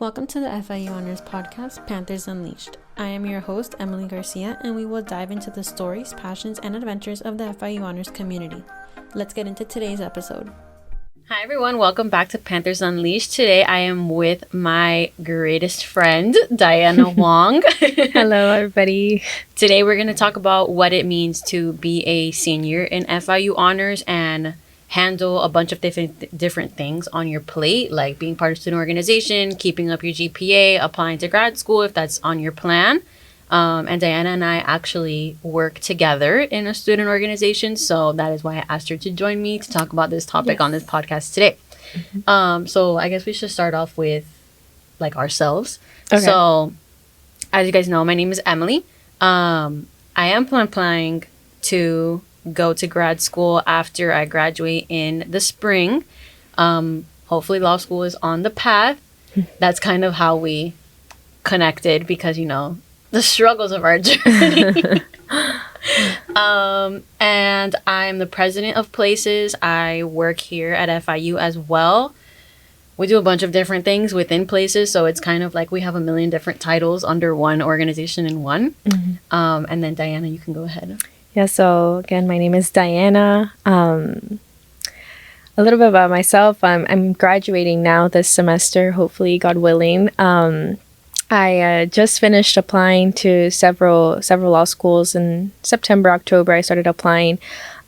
Welcome to the FIU Honors Podcast, Panthers Unleashed. I am your host, Emily Garcia, and we will dive into the stories, passions, and adventures of the FIU Honors community. Let's get into today's episode. Hi everyone, welcome back to Panthers Unleashed. Today I am with my greatest friend, Diana Wong. Hello everybody. Today we're going to talk about what it means to be a senior in FIU Honors and handle a bunch of different things on your plate, like being part of student organization, keeping up your GPA, applying to grad school if that's on your plan. And Diana and I actually work together in a student organization, so that is why I asked her to join me to talk about this topic on this podcast today. So I guess we should start off with like ourselves. Okay. So as you guys know, my name is Emily. I am planning to go to grad school after I graduate in the spring. Hopefully law school is on the path. That's kind of how we connected because, you know, the struggles of our journey. And I'm the president of Places. I work here at FIU as well. We do a bunch of different things within Places, so it's kind of like we have a million different titles under one organization in one. And then Diana, you can go ahead. Yeah, so again, my name is Diana. A little bit about myself. I'm graduating now this semester, hopefully, God willing. I just finished applying to several law schools in September, October. I started applying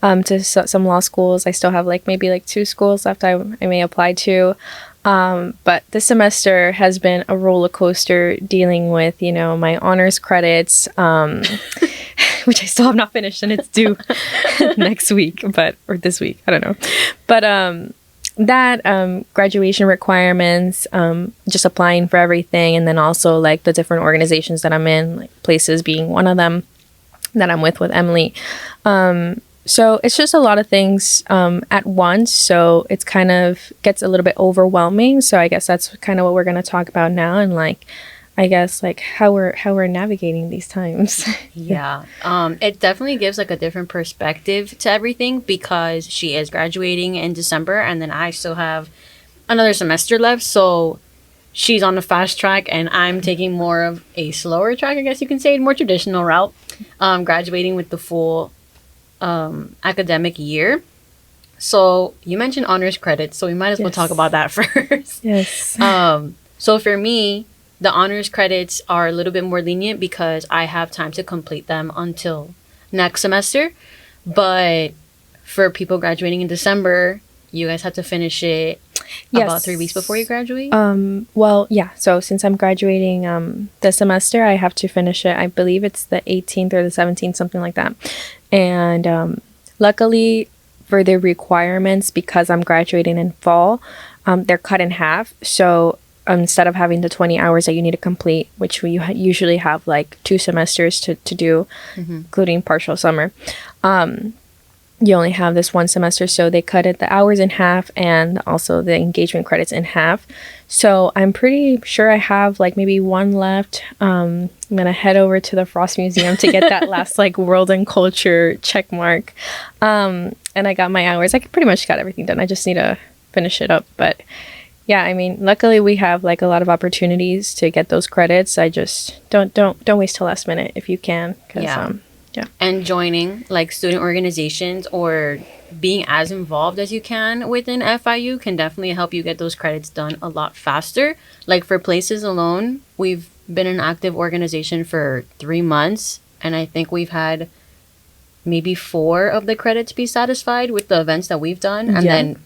to some law schools. I still have maybe 2 schools left I may apply to. But this semester has been a roller coaster dealing with, my honors credits, which I still have not finished, and it's due next week, or this week, I don't know. But that graduation requirements, just applying for everything, and then also the different organizations that I'm in, Places being one of them that I'm with Emily. So it's just a lot of things at once, so it's kind of gets a little bit overwhelming. So I guess that's kind of what we're going to talk about now, and I guess how we're navigating these times. Yeah. It definitely gives a different perspective to everything because she is graduating in December and then I still have another semester left. So she's on the fast track and I'm taking more of a slower track, I guess you can say, more traditional route. Graduating with the full academic year. So you mentioned honors credits, so we might as well talk about that first. Yes. So for me, the honors credits are a little bit more lenient because I have time to complete them until next semester. But for people graduating in December, you guys have to finish it about 3 weeks before you graduate? Well, yeah. So since I'm graduating this semester, I have to finish it. I believe it's the 18th or the 17th, something like that. And luckily for the requirements, because I'm graduating in fall, they're cut in half. So instead of having the 20 hours that you need to complete, which we usually have 2 semesters to do, including partial summer, you only have this 1 semester. So they cut the hours in half and also the engagement credits in half. So I'm pretty sure I have maybe 1 left. I'm going to head over to the Frost Museum to get that last world and culture check mark. And I got my hours. I pretty much got everything done. I just need to finish it up. But yeah, I mean, luckily we have a lot of opportunities to get those credits. I just don't waste till last minute if you can. Yeah. And joining student organizations or being as involved as you can within FIU can definitely help you get those credits done a lot faster. For Places alone, we've been an active organization for 3 months, and I think we've had maybe 4 of the credits be satisfied with the events that we've done. And then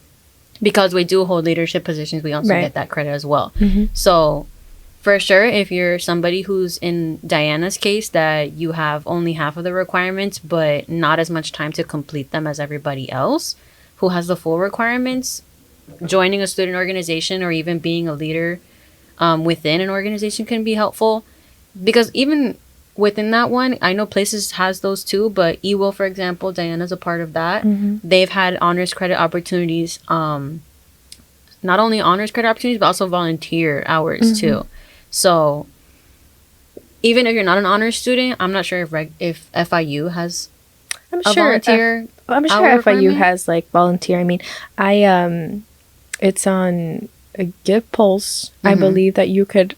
because we do hold leadership positions, we also get that credit as well. So for sure, if you're somebody who's in Diana's case, that you have only half of the requirements, but not as much time to complete them as everybody else who has the full requirements, joining a student organization or even being a leader within an organization can be helpful. Because even within that one, I know Places has those too, but EWIL, for example, Diana's a part of that. They've had honors credit opportunities, not only honors credit opportunities, but also volunteer hours too. So even if you're not an honors student, I'm not sure if FIU has volunteer. I'm sure FIU has volunteer. I mean, it's on a good pulse. I believe that you could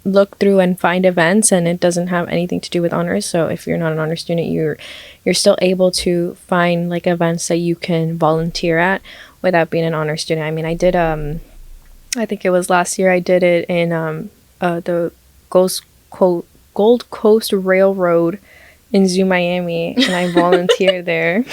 look through and find events, and it doesn't have anything to do with honors. So if you're not an honor student, you're still able to find like events that you can volunteer at without being an honor student. I mean, I did I think it was last year, I did it in the Gold Coast Railroad in Zoo, Miami, and I volunteered there.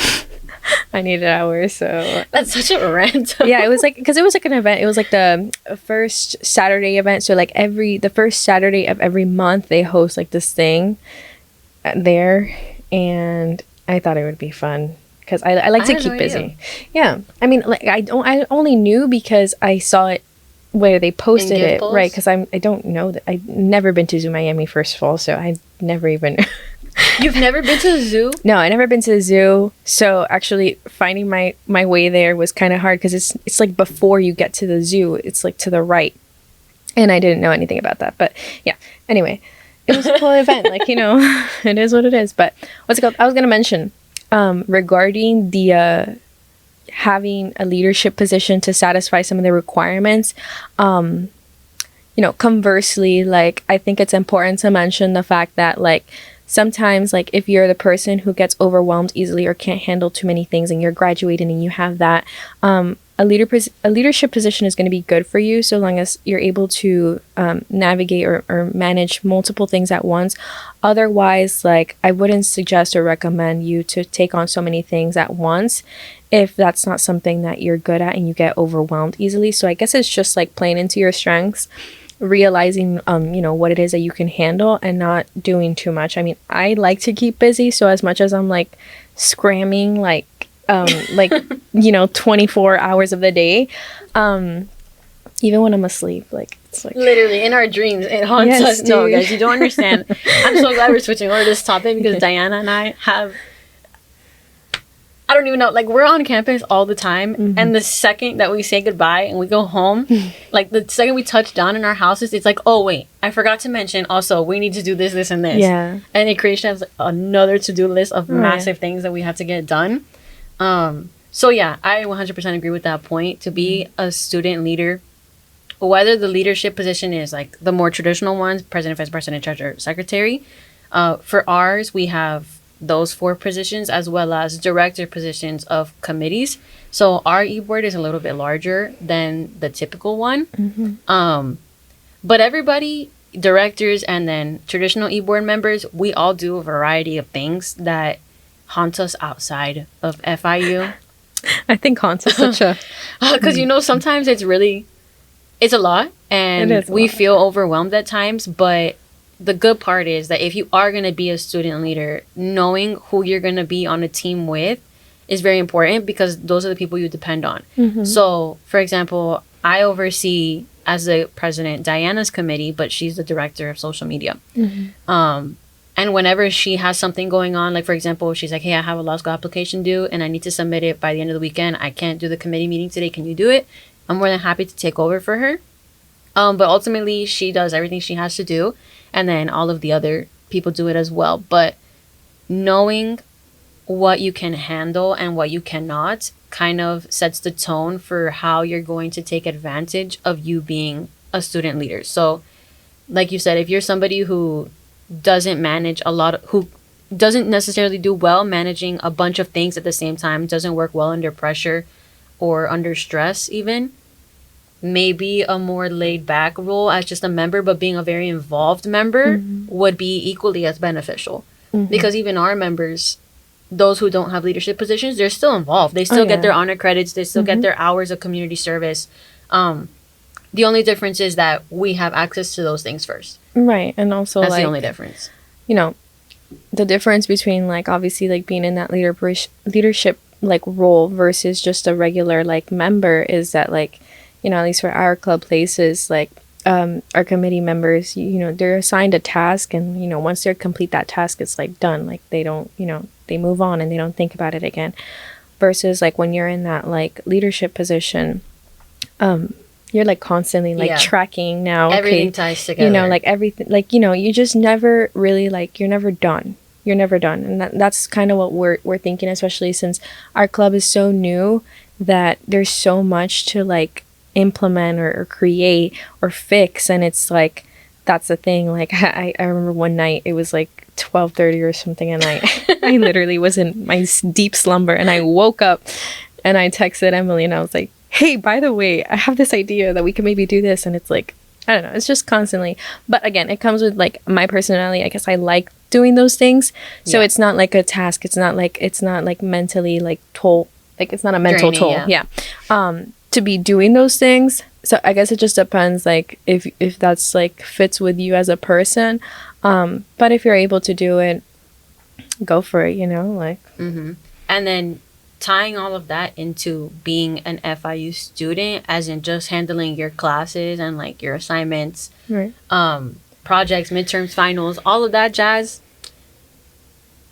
I needed hours, so that's such a random. Yeah, it was like, because it was like an event. It was like the first Saturday event. So like the first Saturday of every month, they host like this thing there, and I thought it would be fun because I like to keep busy. Yeah, I mean, like I only knew because I saw it where they posted it, right? Because I don't know that I've never been to Zoo Miami, first of all, so I never even. You've never been to the zoo? No, I never been to the zoo. So actually finding my way there was kind of hard because it's like before you get to the zoo, it's like to the right. And I didn't know anything about that. But yeah, anyway, it was a cool event. Like, you know, it is what it is. But what's it called? I was going to mention regarding the having a leadership position to satisfy some of the requirements. You know, conversely, like, I think it's important to mention the fact that, like, sometimes, like, if you're the person who gets overwhelmed easily or can't handle too many things and you're graduating and you have that, a leadership position is going to be good for you so long as you're able to navigate or manage multiple things at once. Otherwise, like, I wouldn't suggest or recommend you to take on so many things at once if that's not something that you're good at and you get overwhelmed easily. So I guess it's just like playing into your strengths, realizing you know, what it is that you can handle and not doing too much. I mean, I like to keep busy, so as much as I'm like scramming like you know, 24 hours of the day, even when I'm asleep, like, it's like literally in our dreams it haunts us. Dude. No, guys, you don't understand. I'm so glad we're switching over this topic because Diana and I have, I don't even know, like, we're on campus all the time, and the second that we say goodbye and we go home, like, the second we touch down in our houses, it's like, oh wait, I forgot to mention also we need to do this and this. Yeah. And it creates like another to-do list of massive things that we have to get done. So yeah, I 100% agree with that point. To be a student leader, whether the leadership position is like the more traditional ones, president, vice president, treasurer, secretary, for ours we have those 4 positions as well as director positions of committees. So our e-board is a little bit larger than the typical one. But everybody, directors and then traditional e-board members, we all do a variety of things that haunt us outside of FIU. I think haunts is such a because you know, sometimes it's a lot and we feel overwhelmed at times, but the good part is that if you are going to be a student leader, knowing who you're going to be on a team with is very important because those are the people you depend on. So, for example, I oversee, as the president, Diana's committee, but she's the director of social media. And whenever she has something going on, like, for example, she's like, hey, I have a law school application due and I need to submit it by the end of the weekend. I can't do the committee meeting today. Can you do it? I'm more than happy to take over for her. But ultimately, she does everything she has to do. And then all of the other people do it as well. But knowing what you can handle and what you cannot kind of sets the tone for how you're going to take advantage of you being a student leader. So, like you said, if you're somebody who doesn't manage who doesn't necessarily do well managing a bunch of things at the same time, doesn't work well under pressure or under stress even, maybe a more laid back role as just a member, but being a very involved member would be equally as beneficial. Because even our members, those who don't have leadership positions, they're still involved. They still get their honor credits. They still get their hours of community service. The only difference is that we have access to those things first. Right. And also, that's like, the only difference. You know, the difference between, like, obviously, like, being in that leadership like role versus just a regular like member is that, like, you know, at least for our club places, like, our committee members, you know, they're assigned a task, and, you know, once they complete that task, it's like done. Like, they don't, you know, they move on and they don't think about it again. Versus, like, when you're in that like leadership position, you're like constantly like tracking now. Everything ties together. You know, like everything, like, you know, you just never really, like, you're never done. You're never done. And that's kind of what we're thinking, especially since our club is so new that there's so much to, like, implement or create or fix. And it's like, that's the thing. Like I remember one night it was like 12:30 or something, and I literally was in my deep slumber, and I woke up and I texted Emily and I was like, hey, by the way, I have this idea that we can maybe do this. And it's like, I don't know, it's just constantly, but again, it comes with like my personality. I guess I like doing those things. So it's not like a task. It's not like mentally like toll, like it's not a mental draining, toll. To be doing those things. So I guess it just depends, like if that's like fits with you as a person. But if you're able to do it, go for it, like. Mm-hmm. And then tying all of that into being an FIU student, as in just handling your classes and like your assignments, right. Projects, midterms, finals, all of that jazz.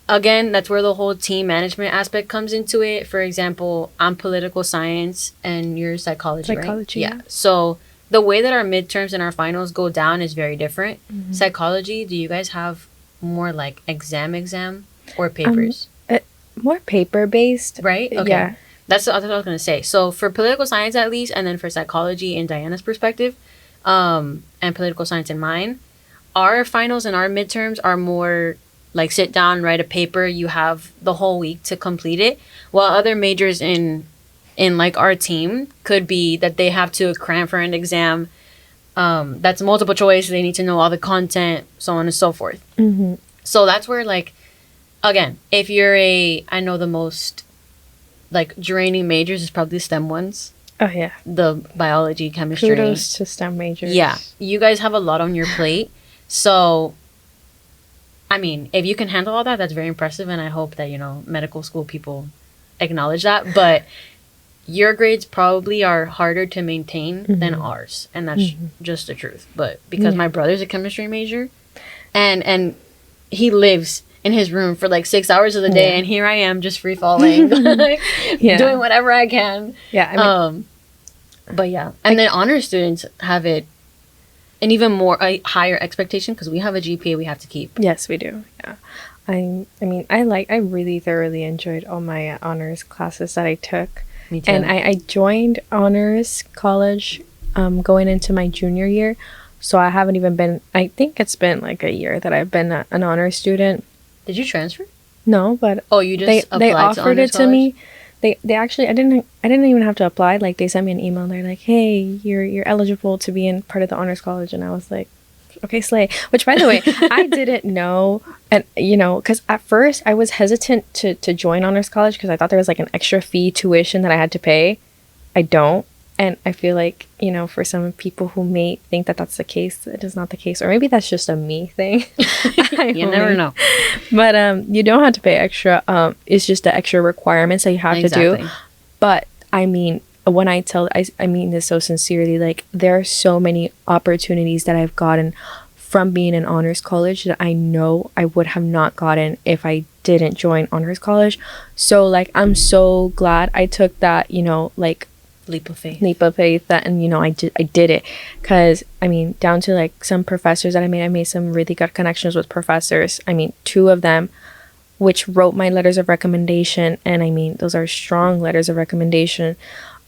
Again, that's where the whole team management aspect comes into it. For example, I'm political science and you're psychology, right? Yeah. So the way that our midterms and our finals go down is very different. Mm-hmm. Psychology, do you guys have more like exam or papers? More paper based, right? Okay. Yeah, that's what I was going to say. So for political science, at least, and then for psychology in Diana's perspective, and political science in mine, our finals and our midterms are more like sit down, write a paper. You have the whole week to complete it. While other majors in like our team could be that they have to cram for an exam. That's multiple choice. They need to know all the content, so on and so forth. Mm-hmm. So that's where like. Again, if you're I know the most, like, draining majors is probably STEM ones. Oh, yeah. The biology, chemistry. Kudos to STEM majors. Yeah. You guys have a lot on your plate. So, I mean, if you can handle all that, that's very impressive. And I hope that, medical school people acknowledge that. But your grades probably are harder to maintain than ours. And that's just the truth. But because my brother's a chemistry major, and he lives in his room for like 6 hours of the day, and here I am just free falling, doing whatever I can. Yeah. But yeah, and then honor students have it an even more a higher expectation because we have a GPA we have to keep. Yes, we do. Yeah. I mean, I really thoroughly enjoyed all my honors classes that I took. Me too. And I joined honors college going into my junior year. So I haven't even been, I think it's been like a year that I've been an honors student. Did you transfer? No, but you just they offered it to college? me. They actually I didn't even have to apply. Like they sent me an email. They're like, "Hey, you're eligible to be in part of the honors college," and I was like, "Okay, slay." Which, by the way, I didn't know, and because at first I was hesitant to join honors college because I thought there was like an extra fee tuition that I had to pay. I don't. And I feel like, for some people who may think that that's the case, it is not the case. Or maybe that's just a me thing. You never know. But you don't have to pay extra. It's just the extra requirements that you have to do. But I mean, when I mean this so sincerely, like there are so many opportunities that I've gotten from being in honors college that I know I would have not gotten if I didn't join honors college. So like, I'm so glad I took that, like, leap of faith that, and I did it because I mean, down to like some professors that I made some really good connections with professors. I mean, 2 of them which wrote my letters of recommendation, and I mean, those are strong letters of recommendation.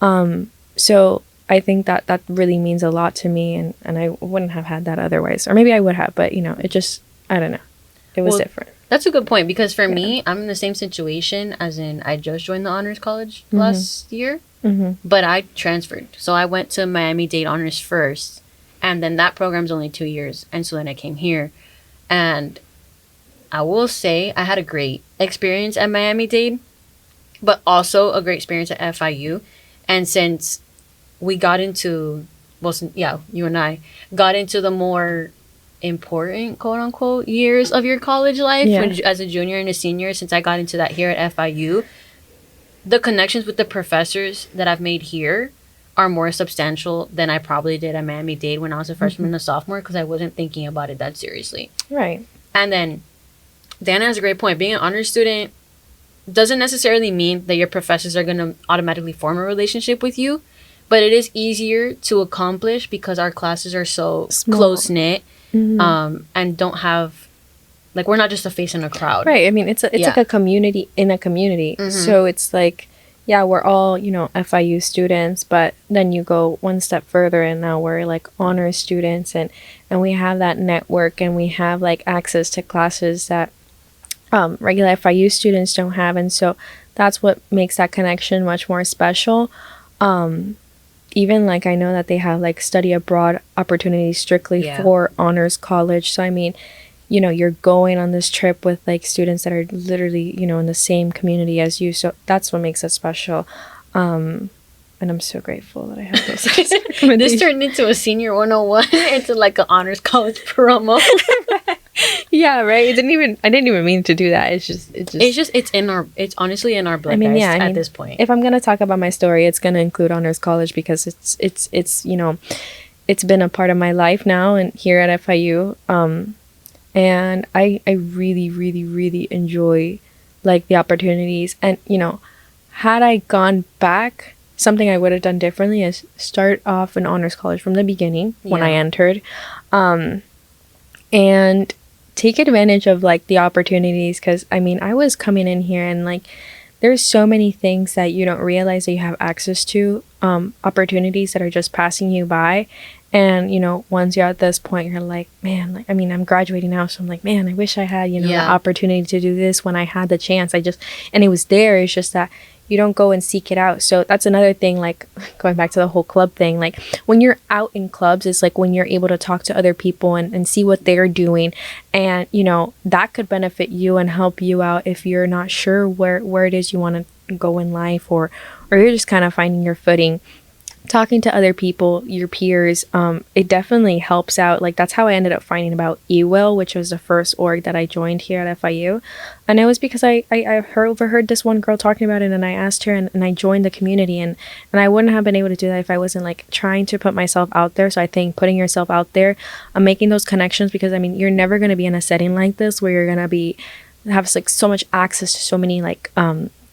So I think that really means a lot to me, and I wouldn't have had that otherwise, or maybe I would have, but it just, I don't know, it was different. That's a good point because for me, I'm in the same situation as in I just joined the honors college last year. But I transferred. So I went to Miami-Dade Honors first. And then that program's only 2 years. And so then I came here. And I will say I had a great experience at Miami-Dade. But also a great experience at FIU. And since we got into... you and I got into the more important, quote-unquote, years of your college life. As a junior and a senior, since I got into that here at FIU... the connections with the professors that I've made here are more substantial than I probably did at Miami-Dade when I was a freshman and a sophomore because I wasn't thinking about it that seriously. Right. And then Dana has a great point. Being an honors student doesn't necessarily mean that your professors are going to automatically form a relationship with you, but it is easier to accomplish because our classes are so close-knit and don't have... like, we're not just a face in a crowd. Right. I mean, it's like a community in a community. So it's like, yeah, we're all, FIU students, but then you go one step further and now we're like honors students, and we have that network, and we have like access to classes that regular FIU students don't have. And so that's what makes that connection much more special. Even like I know that they have like study abroad opportunities strictly for honors college. So I mean, you're going on this trip with like students that are literally, in the same community as you. So that's what makes it special. And I'm so grateful that I have those. This turned into a senior 101 into like an honors college promo. Yeah, right. I didn't even mean to do that. It's honestly in our blood. I mean, at this point. If I'm gonna talk about my story, it's gonna include honors college because it's it's been a part of my life now and here at FIU. And I really, really, really enjoy like the opportunities. And had I gone back, something I would have done differently is start off in honors college from the beginning when I entered, and take advantage of like the opportunities. Because I mean, I was coming in here and like there's so many things that you don't realize that you have access to, opportunities that are just passing you by. And once you're at this point, you're like, man, like, I mean, I'm graduating now, so I'm like, man, I wish I had the opportunity to do this when I had the chance. And it was there. It's just that you don't go and seek it out. So that's another thing, like going back to the whole club thing, like when you're out in clubs, it's like when you're able to talk to other people and see what they're doing. And, that could benefit you and help you out if you're not sure where it is you want to go in life, or you're just kind of finding your footing. Talking to other people, your peers, it definitely helps out. Like that's how I ended up finding about EWIL, which was the first org that I joined here at FIU. And it was because I overheard this one girl talking about it, and I asked her, and I joined the community, and I wouldn't have been able to do that if I wasn't like trying to put myself out there. So I think putting yourself out there, making those connections, because I mean, you're never going to be in a setting like this where you're going to have like so much access to so many like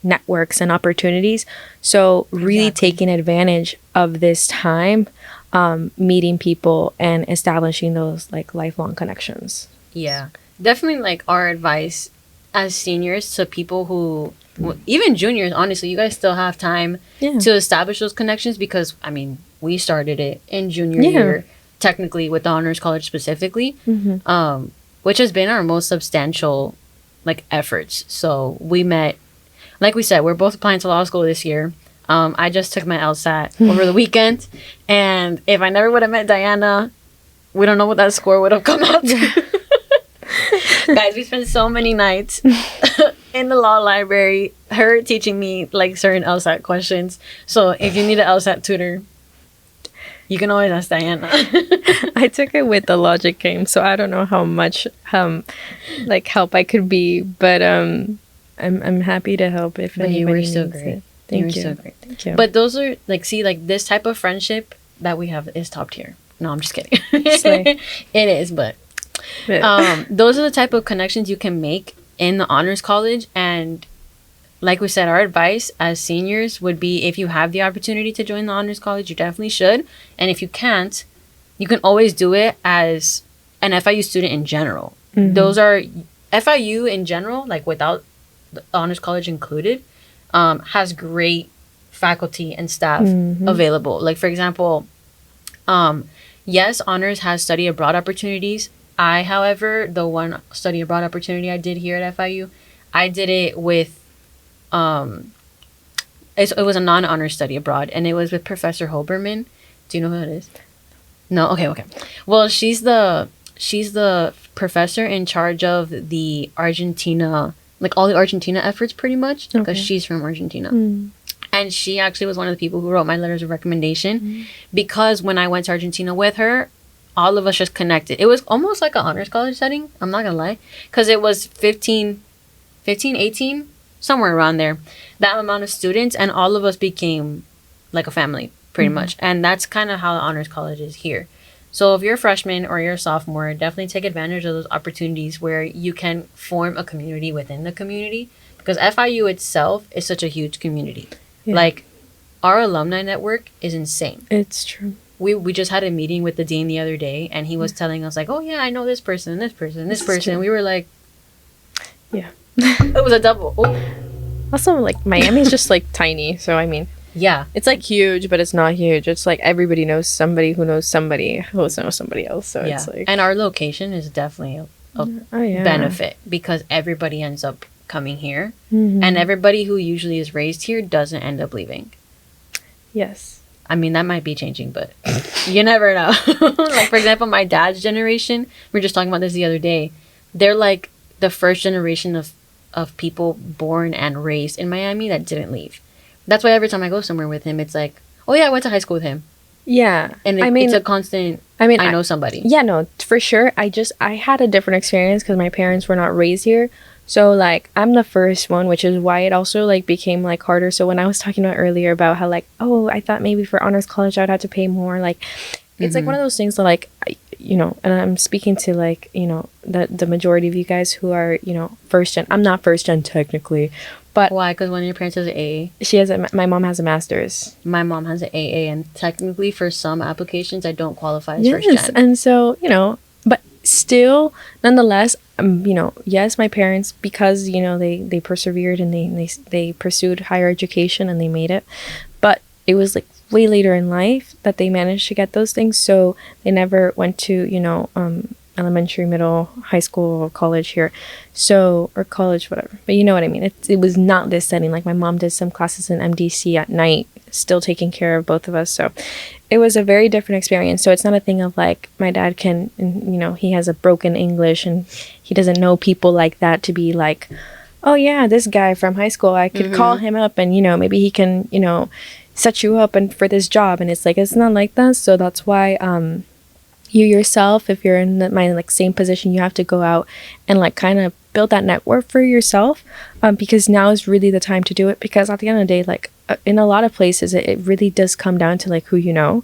networks and opportunities. So really taking advantage of this time, meeting people and establishing those like lifelong connections. Yeah, definitely like our advice as seniors to people who, even juniors, honestly, you guys still have time to establish those connections, because I mean, we started it in junior year, technically with the honors college specifically, which has been our most substantial like efforts. So we met, like we said, we're both applying to law school this year. I just took my LSAT over the weekend, and if I never would have met Diana, we don't know what that score would have come out to. Guys, we spent so many nights in the law library, her teaching me like certain LSAT questions. So if you need an LSAT tutor, you can always ask Diana. I took it with the logic game, so I don't know how much like help I could be, but I'm happy to help if anybody you were needs so great. it. Thank you. So great. Thank you. But those are like, see, like this type of friendship that we have is top tier. No, I'm just kidding. It is, but those are the type of connections you can make in the honors college. And like we said, our advice as seniors would be, if you have the opportunity to join the honors college, you definitely should. And if you can't, you can always do it as an FIU student in general. Those are FIU in general, like without the honors college included, has great faculty and staff available. Like for example, yes, honors has study abroad opportunities. However, the one study abroad opportunity I did here at FIU, I did it with it was a non-honors study abroad, and it was with Professor Hoberman. Do you know who that is? No? Okay. Well, she's the professor in charge of the Argentina, like all the Argentina efforts pretty much, because she's from Argentina. And she actually was one of the people who wrote my letters of recommendation, because when I went to Argentina with her, all of us just connected. It was almost like an honors college setting, I'm not gonna lie, because it was 18, somewhere around there, that amount of students, and all of us became like a family pretty much. And that's kind of how the honors college is here. So if you're a freshman or you're a sophomore, definitely take advantage of those opportunities where you can form a community within the community, because FIU itself is such a huge community. Like our alumni network is insane. It's true. We just had a meeting with the dean the other day, and he was telling us like, oh yeah, I know this person, this person, this person. We were like, it was a double. Also, like, Miami's just, like, tiny. So, I mean, Yeah. it's, like, huge, but it's not huge. It's, like, everybody knows somebody who knows somebody who knows somebody else. So, Yeah. it's, like... And our location is definitely a benefit because everybody ends up coming here. And everybody who usually is raised here doesn't end up leaving. Yes. I mean, that might be changing, but you never know. Like, for example, my dad's generation, we were just talking about this the other day. They're, like, the first generation of people born and raised in Miami that didn't leave. That's why every time I go somewhere with him, it's like, oh, yeah, I went to high school with him. Yeah. And it's a constant, I know somebody. Yeah, no, for sure. I had a different experience because my parents were not raised here. So, like, I'm the first one, which is why it also, like, became, like, harder. So when I was talking about earlier about how, like, oh, I thought maybe for honors college I would have to pay more, like, it's like one of those things that, like, you know, and I'm speaking to, like, you know, the majority of you guys who are, you know, first gen. I'm not first gen technically, but why? Because one of your parents has an AA. My mom has a master's. My mom has an AA, and technically for some applications I don't qualify as first gen. And so, you know, but still, nonetheless, you know, yes, my parents, because, you know, they persevered and they pursued higher education and they made it, but it was, like, way later in life that they managed to get those things. So they never went to, you know, elementary, middle, high school, college here. So, or college, whatever. But you know what I mean? It was not this setting. Like, my mom did some classes in MDC at night, still taking care of both of us. So it was a very different experience. So it's not a thing of, like, my dad can, you know, he has a broken English and he doesn't know people like that to be like, oh yeah, this guy from high school, I could call him up and, you know, maybe he can, you know, set you up and for this job. And it's like, it's not like that. So that's why you yourself, if you're in my, like, same position, you have to go out and, like, kind of build that network for yourself, because now is really the time to do it, because at the end of the day, like, in a lot of places it really does come down to, like, who you know,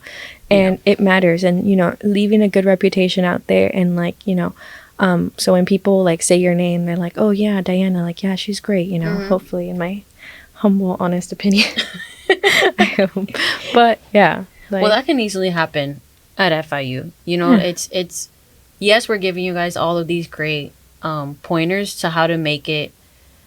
and it matters. And, you know, leaving a good reputation out there, and, like, you know, so when people, like, say your name, they're like, oh yeah, Diana, like, yeah, she's great, you know, hopefully, in my humble, honest opinion. I hope. But yeah, like, well, that can easily happen at FIU. You know, it's yes, we're giving you guys all of these great pointers to how to make your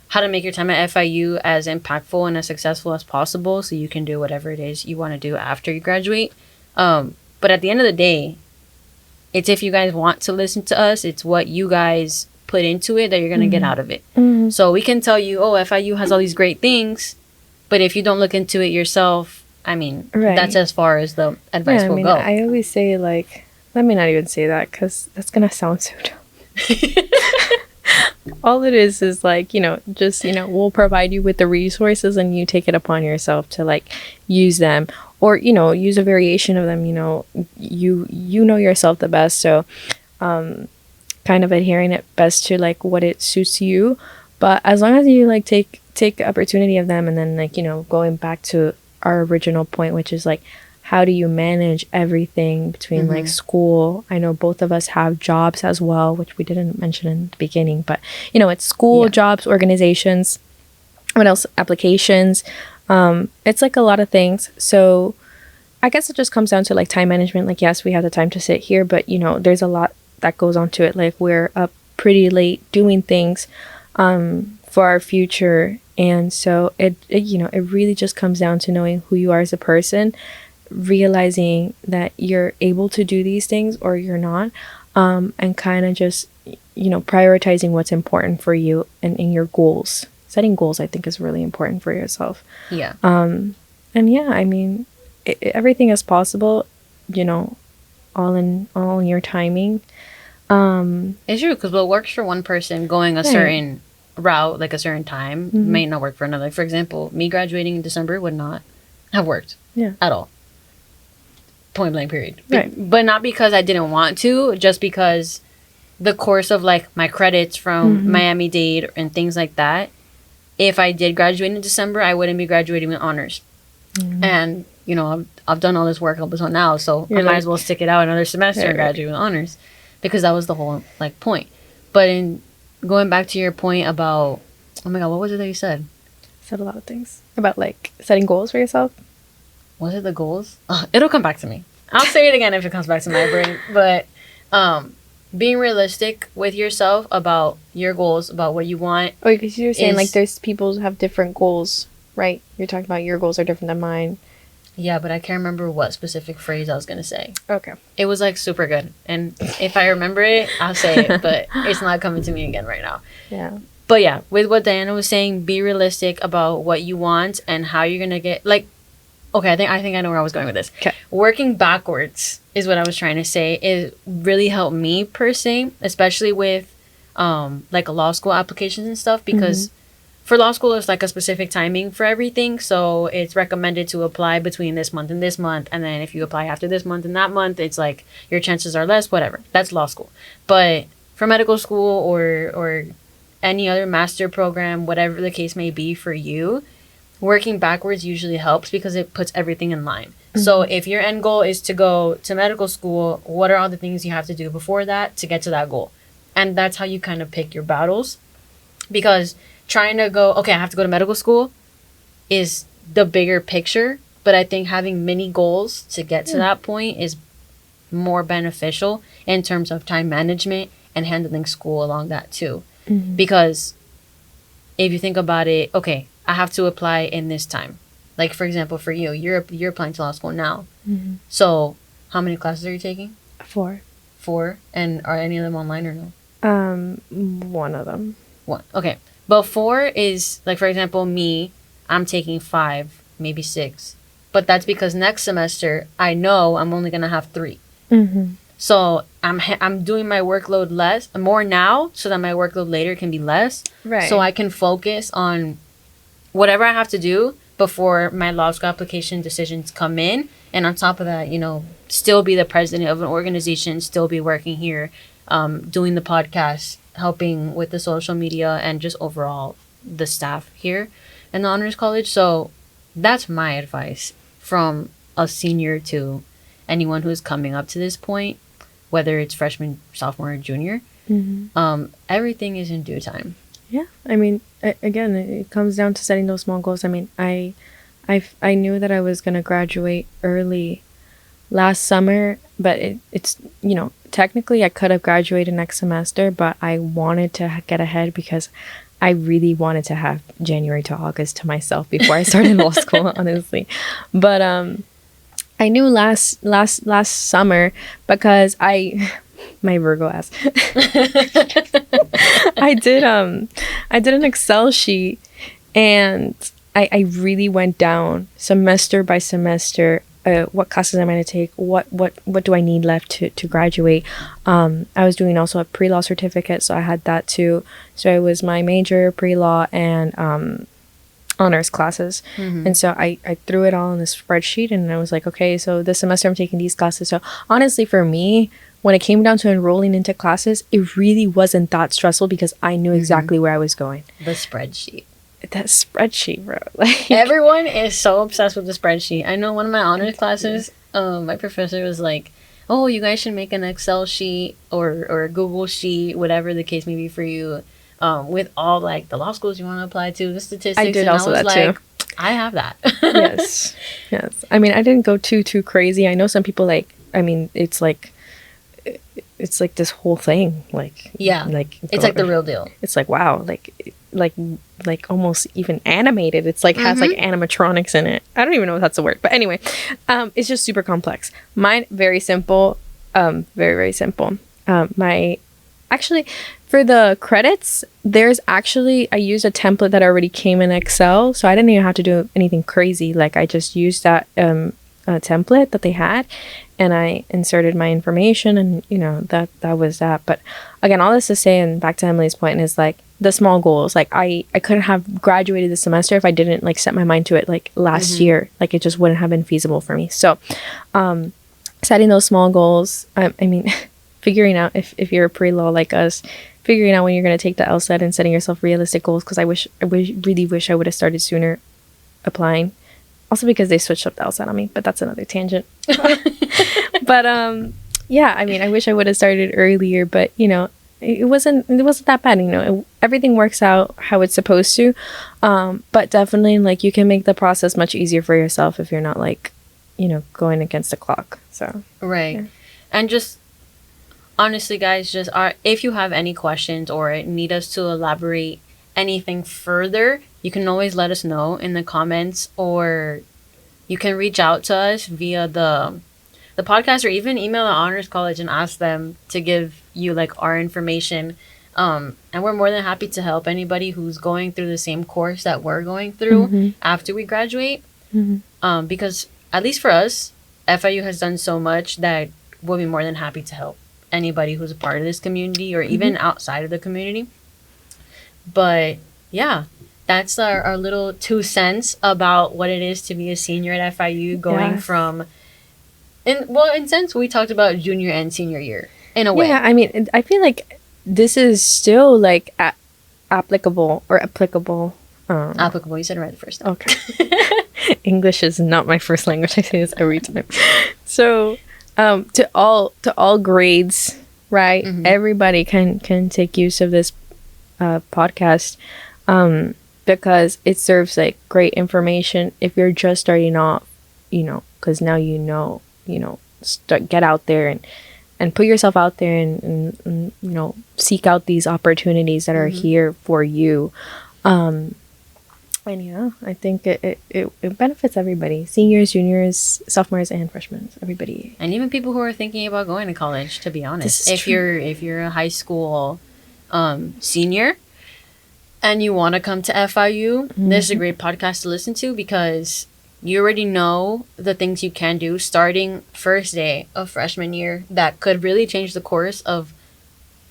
time at FIU as impactful and as successful as possible, so you can do whatever it is you want to do after you graduate. But at the end of the day, it's if you guys want to listen to us, it's what you guys put into it that you're going to get out of it. So we can tell you, oh, FIU has all these great things, but if you don't look into it yourself, I mean, that's as far as the advice will go. I always say, like, let me not even say that, because that's going to sound so dumb. All it is like, you know, just, you know, we'll provide you with the resources and you take it upon yourself to, like, use them, or, you know, use a variation of them. You know, you know yourself the best. So kind of adhering it best to, like, what it suits you. But as long as you, like, take opportunity of them, and then, like, you know, going back to our original point, which is, like, how do you manage everything between like school? I know both of us have jobs as well, which we didn't mention in the beginning, but, you know, it's school, jobs, organizations, what else? Applications. It's like a lot of things. So I guess it just comes down to, like, time management. Like, yes, we have the time to sit here, but, you know, there's a lot that goes on to it. Like, we're up pretty late doing things for our future. And so it, you know, it really just comes down to knowing who you are as a person, realizing that you're able to do these things or you're not, and kind of just, you know, prioritizing what's important for you and in your goals. Setting goals, I think, is really important for yourself. Yeah. And yeah, I mean, everything is possible, you know, all in your timing. It's true, because what works for one person going a certain route, like a certain time, may not work for another. Like, for example, me graduating in December would not have worked at all. Point blank, period. But not because I didn't want to, just because the course of, like, my credits from Miami-Dade and things like that, if I did graduate in December, I wouldn't be graduating with honors. And, you know, I've done all this work up until now, so I might as well stick it out another semester and graduate with honors, because that was the whole, like, point. But in going back to your point about, oh my god, what was it that you said? I said a lot of things about, like, setting goals for yourself. Was it the goals? It'll come back to me. I'll say it again if it comes back to my brain. But being realistic with yourself about your goals, about what you want. Oh, because you were saying like there's people who have different goals, right? You're talking about your goals are different than mine. Yeah, but I can't remember what specific phrase I was gonna say. Okay. It was like super good, and if I remember it, I'll say it. But it's not coming to me again right now. Yeah. But yeah, with what Diana was saying, be realistic about what you want and how you're gonna get. Like, okay, I think I know where I was going with this. Okay. Working backwards is what I was trying to say. It really helped me per se, especially with like law school applications and stuff, because for law school it's like a specific timing for everything. So it's recommended to apply between this month, and then if you apply after this month and that month, it's like your chances are less. Whatever. That's law school. But for medical school or any other master program, whatever the case may be for you, working backwards usually helps because it puts everything in line. So if your end goal is to go to medical school, what are all the things you have to do before that to get to that goal? And that's how you kind of pick your battles. Because trying to go, okay, I have to go to medical school is the bigger picture. But I think having mini goals to get to that point is more beneficial in terms of time management and handling school along that too. Because if you think about it, okay, I have to apply in this time. Like, for example, for you, you're applying to law school now. So how many classes are you taking? 4. 4? And are any of them online or no? One of them. 1. Okay. But 4 is, like, for example, me, I'm taking 5, maybe 6. But that's because next semester, I know I'm only going to have 3. So I'm doing my workload more now, so that my workload later can be less. Right. So I can focus on whatever I have to do before my law school application decisions come in. And on top of that, still be the president of an organization, still be working here, doing the podcast, helping with the social media, and just overall the staff here in the Honors College. So that's my advice from a senior to anyone who's coming up to this point, whether it's freshman, sophomore, or junior. Everything is in due time. Yeah, I mean, again, it comes down to setting those small goals. I mean, I knew that I was going to graduate early last summer, but it's technically I could have graduated next semester, but I wanted to get ahead because I really wanted to have January to August to myself before I started law school, honestly. But I knew last summer because my Virgo ass. I did an Excel sheet, and I really went down semester by semester. What classes am I going to take? What do I need left to graduate? I was doing also a pre-law certificate, so I had that too. So it was my major, pre-law, and honors classes. And so I threw it all in this spreadsheet, and I was like, okay, so this semester I'm taking these classes. So honestly, for me, when it came down to enrolling into classes, it really wasn't that stressful because I knew exactly where I was going. The spreadsheet. That spreadsheet, bro. Like, everyone is so obsessed with the spreadsheet. I know one of my honors classes, my professor was like, oh, you guys should make an Excel sheet or a Google sheet, whatever the case may be for you, with all like the law schools you want to apply to, the statistics. I did also that too. I have that. Yes. I mean, I didn't go too crazy. I know some people it's like this whole thing, it's like the real deal. It's like, wow, like almost even animated. It's like has like animatronics in it. I don't even know if that's a word, but anyway, it's just super complex. Mine very simple, very simple. Actually, for the credits, I used a template that already came in Excel, so I didn't even have to do anything crazy. Like, I just used that template that they had, and I inserted my information, and that was that. But again, all this to say, and back to Emily's point, is like the small goals. Like, I couldn't have graduated this semester if I didn't like set my mind to it like last year. Like, it just wouldn't have been feasible for me. So setting those small goals, I mean figuring out if you're a pre-law like us, figuring out when you're going to take the LSAT and setting yourself realistic goals, because I really wish I would have started sooner applying. Also because they switched up the LSAT on me, but that's another tangent. But yeah, I mean, I wish I would have started earlier, but it wasn't that bad. Everything works out how it's supposed to. But definitely, like, you can make the process much easier for yourself if you're not like, going against the clock. So right, yeah. And just honestly, guys, just if you have any questions or need us to elaborate anything further, you can always let us know in the comments, or you can reach out to us via the podcast, or even email the honors college and ask them to give you like our information. And we're more than happy to help anybody who's going through the same course that we're going through after we graduate. Because at least for us, FIU has done so much that we'll be more than happy to help anybody who's a part of this community, or even outside of the community. But yeah, that's our little 2 cents about what it is to be a senior at FIU, going from, in sense, we talked about junior and senior year in a way. Yeah, I mean, I feel like this is still like applicable. Applicable. You said it right the first time. Okay. English is not my first language. I say this every time. So, to all grades, right? Everybody can take use of this podcast, because it serves like great information if you're just starting off, because now get out there and put yourself out there and seek out these opportunities that are here for you. And yeah, I think it benefits everybody: seniors, juniors, sophomores, and freshmen. Everybody, and even people who are thinking about going to college. To be honest, if you're a high school senior and you want to come to FIU, this is a great podcast to listen to, because you already know the things you can do starting first day of freshman year that could really change the course of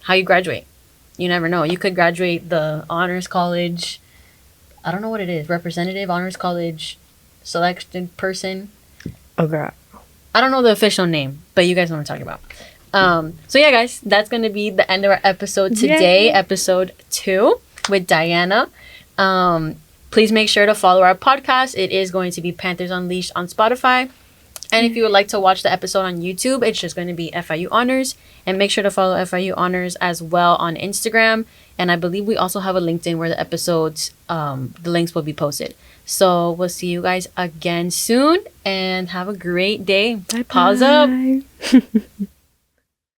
how you graduate. You never know. You could graduate the honors college. I don't know what it is. Representative, honors college, selected person. Oh, God. I don't know the official name, but you guys know what I'm talking about. So yeah, guys, that's going to be the end of our episode today. Yay. Episode 2 with Diana. Please make sure to follow our podcast. It is going to be Panthers Unleashed on Spotify. And if you would like to watch the episode on YouTube, it's just going to be FIU Honors. And make sure to follow FIU Honors as well on Instagram. And I believe we also have a LinkedIn where the episodes, the links will be posted. So we'll see you guys again soon. And have a great day. Bye-bye. Pause up.